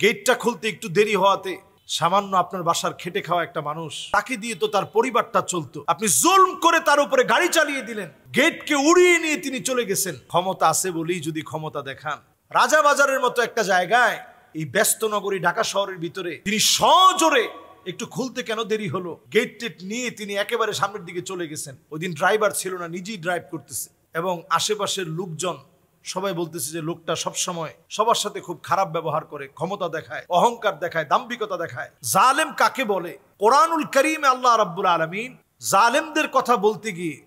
গেটটা খুলতে একটু দেরি হওয়াতে সামান্য আপনার বাসার খেটে খাওয়া একটা মানুষ, তাকে দিয়ে তো তার পরিবারটা চলতো, আপনি জুলম করে তার উপরে গাড়ি চালিয়ে দিলেন, গেটকে উড়িয়ে নিয়ে তিনি চলে গেছেন। ক্ষমতা আছে বলেই যদি ক্ষমতা দেখান, রাজাবাজারের মতো একটা জায়গায়, এই ব্যস্ত নগরী ঢাকা শহরের ভিতরে তিনি সজোরে একটু খুলতে কেন দেরি হলো, গেট টেট নিয়ে তিনি একেবারে সামনের দিকে চলে গেছেন। ওই দিন ড্রাইভার ছিল না, নিজেই ড্রাইভ করতেছে, এবং আশেপাশের লোকজন সবাই বলতেছে যে লোকটা সবসময় সবার সাথে খুব খারাপ ব্যবহার করে, ক্ষমতা দেখায়, অহংকার দেখায়, দাম্ভিকতা দেখায়। জালেম কাকে বলে? কোরআনুল কারীমে আল্লাহ রাব্বুল আলামিন জালেমদের কথা বলতে গিয়ে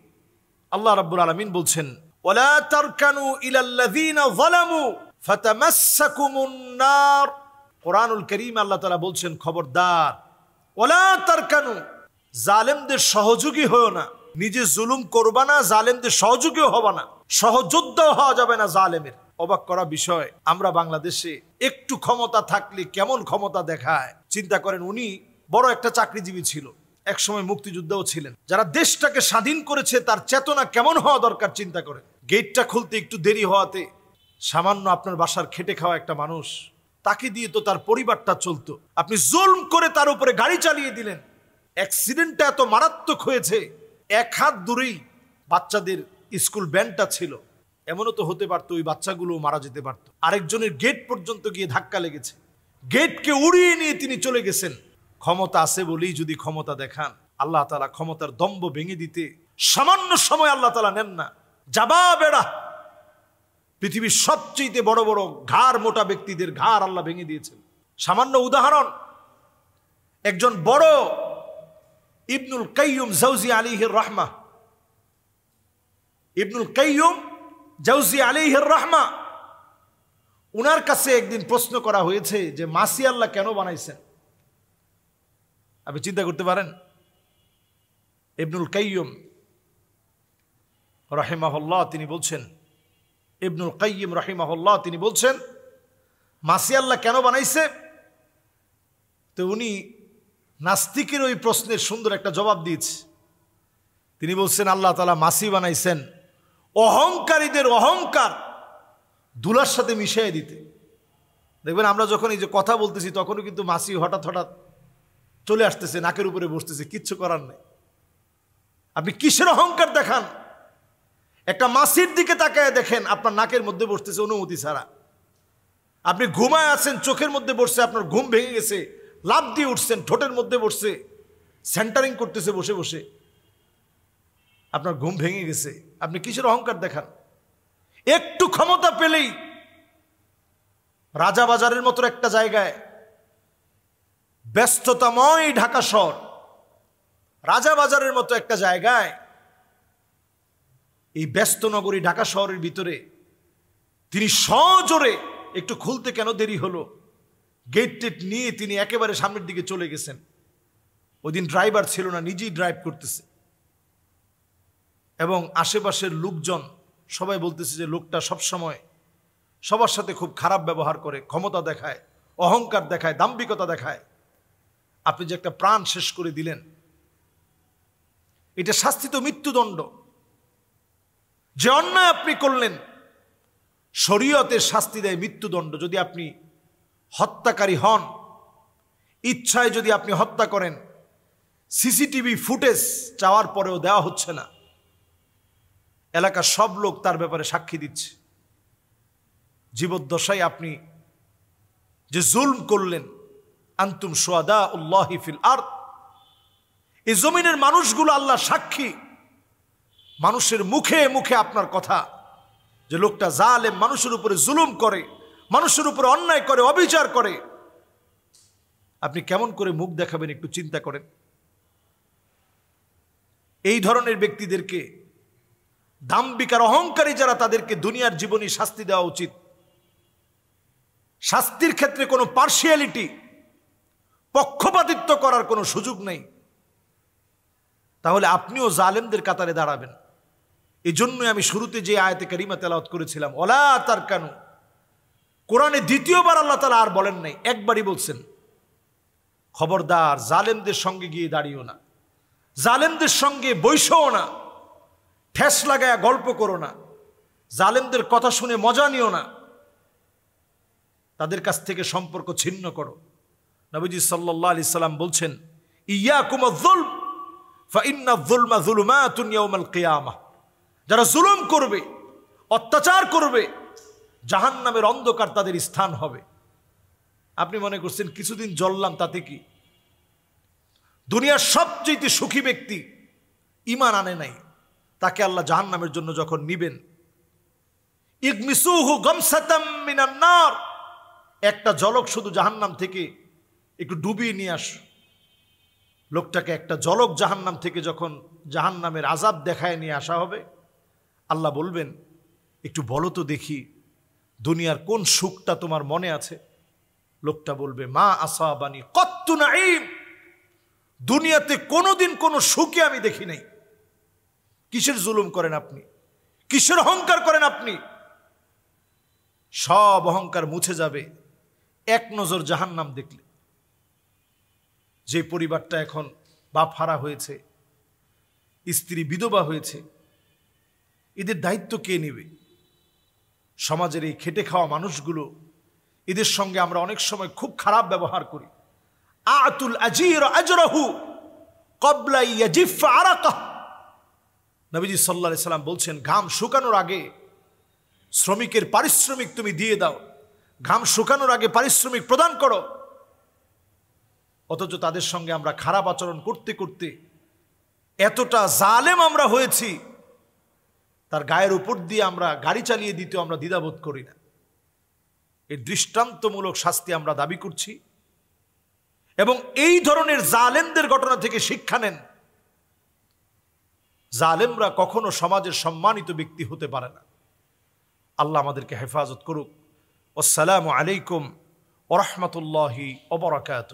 আল্লাহ রাব্বুল আলামিন বলছেন, ওয়ালা তারকানু ইলাল্লাযীনা যালামু ফাতামাসসাকুমুন নার। কোরআনুল কারীমে আল্লাহ তাআলা বলছেন, খবরদার, ওয়ালা তারকানু, জালেমদের সহযোগী হও না, নিজে জুলুম করবা না, জালেমদের সহযোগীও হবা না, সহযোদ্ধাও হওয়া যাবে না জালেমের। অবাক করা বিষয়, আমরা বাংলাদেশে একটু ক্ষমতা থাকলে কেমন ক্ষমতা দেখায়। চিন্তা করেন, উনি বড় একটা চাকরিজীবী ছিল, একসময় মুক্তিযোদ্ধাও ছিলেন। যারা দেশটাকে স্বাধীন করেছে তার চেতনা কেমন হওয়া দরকার চিন্তা করেন। গেটটা খুলতে একটু দেরি হওয়াতে সামান্য আপনার বাসার খেটে খাওয়া একটা মানুষ, তাকে দিয়ে তো তার পরিবারটা চলতো, আপনি জুলম করে তার উপরে গাড়ি চালিয়ে দিলেন। অ্যাক্সিডেন্টটা এত মারাত্মক হয়েছে, এক হাত দূরেই বাচ্চাদের স্কুল ব্যান্ডটা ছিল, এমনও তো হতে পারতো ওই বাচ্চাগুলো মারা যেতে পারত। আরেকজনের গেট পর্যন্ত গিয়ে ধাক্কা লেগেছে, গেটকে উড়িয়ে নিয়ে তিনি চলে গেছেন। ক্ষমতা আছে বলেই যদি ক্ষমতা দেখান, আল্লাহ তাআলা ক্ষমতার দম্ভ ভেঙে দিতে সামান্য সময় আল্লাহ তাআলা নেন না। জাবা বেড়া, পৃথিবীর সবচেয়ে বড় বড় ঘাড় মোটা ব্যক্তিদের ঘাড় আল্লাহ ভেঙে দিয়েছেন। সামান্য উদাহরণ, একজন বড় ইবনুল কাইয়ুম জাওজি আলাইহির রাহমা, ইবনুল কাইয়ুম জাওজি আলাইহির রাহমা, উনার কাছে একদিন প্রশ্ন করা হয়েছে যে মাসি আল্লাহ কেন বানাইছেন? আপনি চিন্তা করতে পারেন, ইবনুল কাইয়ুম রাহিমাহুল্লাহ তিনি বলছেন, ইবনুল কাইয়িম রাহিমাহুল্লাহ তিনি বলছেন মাসি আল্লাহ কেন বানাইছে? তো উনি নাস্তিকের ওই প্রশ্নের সুন্দর একটা জবাব দিয়েছে। তিনি বলছেন আল্লাহ তাআলা মাসি বানাইছেন অহংকারীদের অহংকার দুলার সাথে মিশিয়ে দিতে। দেখবেন আমরা যখন এই যে কথা বলতেছি তখনও কিন্তু মাসি হঠাৎ হঠাৎ চলে আসতেছে, নাকের উপরে বসতেছে, কিচ্ছু করার নেই। আপনি কিসের অহংকার দেখান? একটা মাসির দিকে তাকায় দেখেন, আপনার নাকের মধ্যে বসতেছে অনুমতি ছাড়া। আপনি ঘুমায় আছেন, চোখের মধ্যে বসছে, আপনার ঘুম ভেঙে গেছে, লাফ দিয়ে উঠছেন, ঠোঁটের মধ্যে বসছে, সেন্টারিং করতেছে বসে বসে, আপনার ঘুম ভেঙে গেছে। আপনি কিসের অহংকার দেখান? একটু ক্ষমতা পেলেই রাজাবাজারের মতো একটা জায়গায়, ব্যস্ততাময় ঢাকা শহর, রাজাবাজারের মতো একটা জায়গায়, এই ব্যস্ত নগরী ঢাকা শহরের ভিতরে তিনি সজোরে একটু খুলতে কেন দেরি হলো, গেট টেট নিয়ে তিনি একেবারে সামনের দিকে চলে গেছেন। ওই দিন ড্রাইভার ছিল না, নিজেই ড্রাইভ করতেছে, এবং আশেপাশের লোকজন সবাই বলতেছে যে লোকটা সবসময় সবার সাথে খুব খারাপ ব্যবহার করে, ক্ষমতা দেখায়, অহংকার দেখায়, দাম্ভিকতা দেখায়। আপনি যে একটা প্রাণ শেষ করে দিলেন, এটা শাস্তি তো মৃত্যুদণ্ড। যে অন্যায় আপনি করলেন, শরীয়তের শাস্তি দেয় মৃত্যুদণ্ড। যদি আপনি হত্যাকারী হন, ইচ্ছায় যদি আপনি হত্যা করেন, সিসিটিভি ফুটেজ চাওয়ার পরেও দেওয়া হচ্ছে না, এলাকার সব লোক তার ব্যাপারে সাক্ষী দিচ্ছে। জীবদ্দশায় আপনি যে জুলম করলেন, আনতুম শুহাদাউল্লাহি ফিল আরদ, এই জমিনের মানুষগুলো আল্লাহ সাক্ষী, মানুষের মুখে মুখে আপনার কথা যে লোকটা জালেম, মানুষের উপরে জুলুম করে, মানুষের উপরে অন্যায় করে, অবিচার করে। আপনি কেমন করে মুখ দেখাবেন একটু চিন্তা করেন। এই ধরনের ব্যক্তিদেরকে, দাম্ভিকার অহংকারী যারা, তাদেরকে দুনিয়ার জীবনে শাস্তি দেওয়া উচিত। শাস্তির ক্ষেত্রে কোনো পার্সিয়ালিটি, পক্ষপাতিত্ব করার কোনো সুযোগ নেই। তাহলে আপনিও জালেমদের কাতারে দাঁড়াবেন। এই জন্যই আমি শুরুতে যে আয়াতে কারিমা তেলাওয়াত করেছিলাম, ওয়ালা তারকানু, কোরআনে দ্বিতীয়বার আল্লাহ তাআলা আর বলেন নাই, একবারই বলছেন খবরদার জালেমদের সঙ্গে গিয়ে দাঁড়িও না, জালেমদের সঙ্গে বৈশও না, ঠেস লাগায়া গল্প করো না, জালেমদের কথা শুনে মজা নিও না। তাদের কাছ থেকে সম্পর্ক ছিন্ন করো। নবীজি সাল্লাল্লাহু আলাইহি সাল্লাম বলছেন, ইয়াকুম আয-যুলম ফাইন্না আয-যুলমা যুলুমাতুন ইয়াউমাল কিয়ামাহ। যারা জুলুম করবে, অত্যাচার করবে, জাহান্নামের অন্ধকার তাদের স্থান হবে। আপনি মনে করছেন কিছুদিন জ্বললাম তাতে কি? দুনিয়ার সবচেয়ে সুখী ব্যক্তি ঈমান আনে নাই, তাকে আল্লাহ জাহান্নামের জন্য যখন নিবেন, ইগমিসুহু গামসাতাম মিনান নার, একটা জলক শুধু জাহান্নাম থেকে একটু ডুবিয়ে নিয়ে আস। লোকটাকে একটা জলক জাহান্নাম থেকে যখন জাহান্নামের আযাব দেখায় নিয়ে আসা হবে, আল্লাহ বলবেন, একটু বলো তো দেখি দুনিয়ার কোন সুখটা তোমার মনে আছে? লোকটা বলবে, মা আসাবানি কত্তু নাঈম, দুনিয়াতে কোনোদিন কোনো সুখে আমি দেখি নাই। কিসের জুলুম করেন আপনি? কিসের অহংকার করেন আপনি? সব অহংকার মুছে যাবে এক নজর জাহান্নাম দেখলে। যে পরিবারটা এখন বাপ হারা হয়েছে, স্ত্রী বিধবা হয়েছে, এদের দায়িত্ব কে নেবে? সমাজের এই খেটে খাওয়া মানুষগুলো, এদের সঙ্গে আমরা অনেক সময় খুব খারাপ ব্যবহার করি। আতুল আজির আজরাহু ক্বাবলা ইয়াজিফ আরাকাহ। নবীজি সাল্লাল্লাহু আলাইহি সাল্লাম বলছেন, ঘাম শুকানোর আগে শ্রমিকের পারিশ্রমিক তুমি দিয়ে দাও, ঘাম শুকানোর আগে পারিশ্রমিক প্রদান করো। অথচ তাদের সঙ্গে আমরা খারাপ আচরণ করতে করতে এতটা জালেম আমরা হয়েছি, তার গায়ের উপর দিয়ে আমরা গাড়ি চালিয়ে দিতে আমরা দ্বিধাবোধ করি না। এর দৃষ্টান্তমূলক শাস্তি আমরা দাবি করছি। এবং এই ধরনের জালেমদের ঘটনা থেকে শিক্ষা নেন। জালেমরা কখনো সমাজের সম্মানিত ব্যক্তি হতে পারে না। আল্লাহ আমাদেরকে হেফাজত করুক। আসসালামু আলাইকুম ওয়া রাহমাতুল্লাহি ওয়া বারাকাতুহু।